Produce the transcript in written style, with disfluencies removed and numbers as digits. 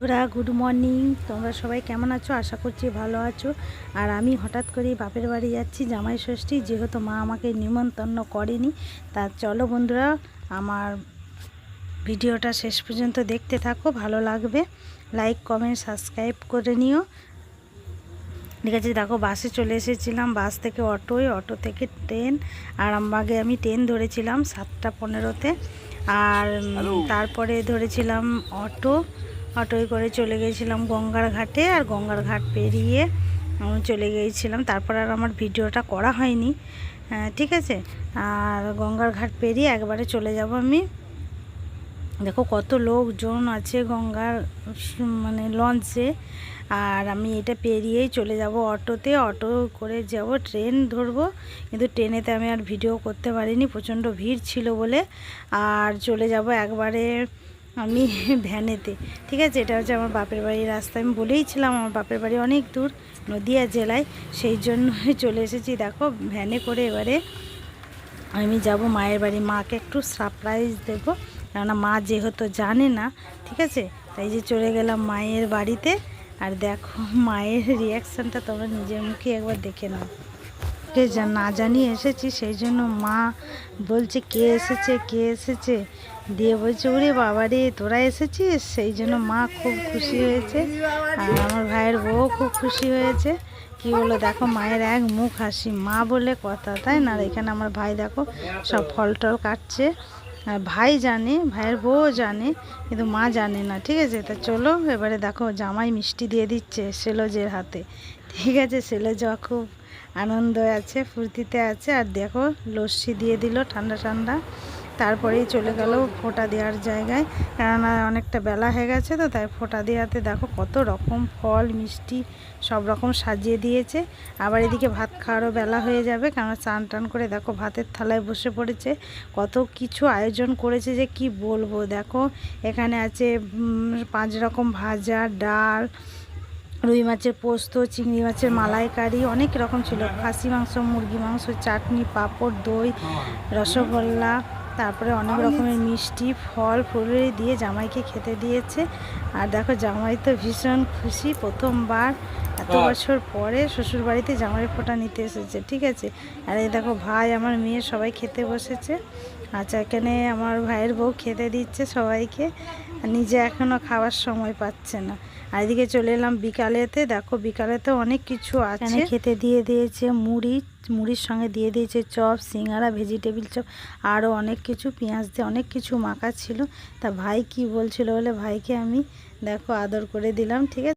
Good morning. তোমরা সবাই কেমন আছো? আশা করছি ভালো আছো। আর আমি হঠাৎ করেই বাপের বাড়ি যাচ্ছি জামাই ষষ্ঠী, যেহেতু মা আমাকে নিমন্ত্রণ করেনি। তা চলো বন্ধুরা, আমার ভিডিওটা শেষ পর্যন্ত দেখতে থাকো, ভালো লাগবে। লাইক কমেন্ট সাবস্ক্রাইব করে নিও। ঠিক আছে, দেখো বাসে চলে এসেছিলাম, বাস থেকে অটো থেকে ট্রেন। আরামবাগে আমি ট্রেন ধরেছিলাম 7:15-তে। আর তারপরে ধরেছিলাম অটোয় করে চলে গিয়েছিলাম গঙ্গার ঘাটে। আর গঙ্গার ঘাট পেরিয়ে চলে গিয়েছিলাম, তারপর আর আমার ভিডিওটা করা হয়নি। ঠিক আছে, আর গঙ্গার ঘাট পেরিয়ে একবারে চলে যাব আমি। দেখো কত লোকজন আছে গঙ্গার লঞ্চে। আর আমি এটা পেরিয়েই চলে যাব অটো করে যাব, ট্রেন ধরবো। কিন্তু ট্রেনেতে আমি আর ভিডিও করতে পারিনি, প্রচণ্ড ভিড় ছিল বলে। আর চলে যাব একবারে আমি ভ্যানেতে। ঠিক আছে, এটা হচ্ছে আমার বাপের বাড়ির রাস্তা। আমি বলেইছিলাম আমার বাপের বাড়ি অনেক দূর, নদিয়া জেলায়, সেই জন্য চলে এসেছি। দেখো ভ্যানে করে এবারে আমি যাব মায়ের বাড়ি, মাকে একটু সারপ্রাইজ দেবো, কেননা মা যেহেতু জানে না। ঠিক আছে, তাই যে চলে গেলাম মায়ের বাড়িতে। আর দেখো মায়ের রিয়াকশানটা তোমরা নিজের মুখে একবার দেখে নাও। না জানিয়ে এসেছি, সেই জন্য মা বলছে কে এসেছে দিয়ে বলছে ওরে বাবা রে তোরা এসেছিস। সেই জন্য মা খুব খুশি হয়েছে, আর আমার ভাইয়ের বউ খুব খুশি হয়েছে। কি বলো, দেখো মায়ের এক মুখ হাসি, মা বলে কথা, তাই না? এখানে আমার ভাই দেখো সব ফল টল কাটছে। আর ভাই জানে, ভাইয়ের বউও জানে, কিন্তু মা জানে না। ঠিক আছে, তা চলো এবারে দেখো জামাই মিষ্টি দিয়ে দিচ্ছে সেলোজের হাতে। ঠিক আছে, সেলোজ খুব আনন্দ আছে, ফুর্তিতে আছে। আর দেখো লস্যি দিয়ে দিল ঠান্ডা ঠান্ডা। তারপরেই চলে গেল ফোঁটা দেওয়ার জায়গায়, কেননা অনেকটা বেলা হয়ে গেছে তো, তাই ফোঁটা দেওয়াতে দেখো কত রকম ফল মিষ্টি সব রকম সাজিয়ে দিয়েছে। আবার এদিকে ভাত খাওয়ারও বেলা হয়ে যাবে, কেননা চান টান করে দেখো ভাতের থালায় বসে পড়েছে। কত কিছু আয়োজন করেছে যে কি বলবো। দেখো এখানে আছে 5 রকম ভাজা, ডাল, রুই মাছের পোস্ত, চিংড়ি মাছের মালাইকারি, অনেক রকম ছিল, খাসি মাংস, মুরগি মাংস, চাটনি, পাঁপড়, দই, রসগোল্লা, তারপরে অনেক রকমের মিষ্টি, ফল ফুল দিয়ে জামাইকে খেতে দিয়েছে। আর দেখো জামাই তো ভীষণ খুশি, প্রথমবার এত বছর পরে শ্বশুরবাড়িতে জামাই ফোঁটা নিতে এসেছে। ঠিক আছে, আর এই দেখো ভাই আমার মেয়ে সবাই খেতে বসেছে। আচ্ছা, এখানে আমার ভাইয়ের বউ খেতে দিচ্ছে সবাইকে, নিজে এখনও খাওয়ার সময় পাচ্ছে না। আর এদিকে চলে এলাম বিকালেতে। দেখো বিকালেতে অনেক কিছু আছে, খেতে দিয়ে দিয়েছে মুড়ির সঙ্গে দিয়ে দিয়েছে চপ, সিঙ্গারা, ভেজিটেবিল চপ, আরও অনেক কিছু, পেঁয়াজ দিয়ে অনেক কিছু মাখা ছিল। তা ভাই কি বলছিল বলে ভাইকে আমি দেখো আদর করে দিলাম। ঠিক আছে।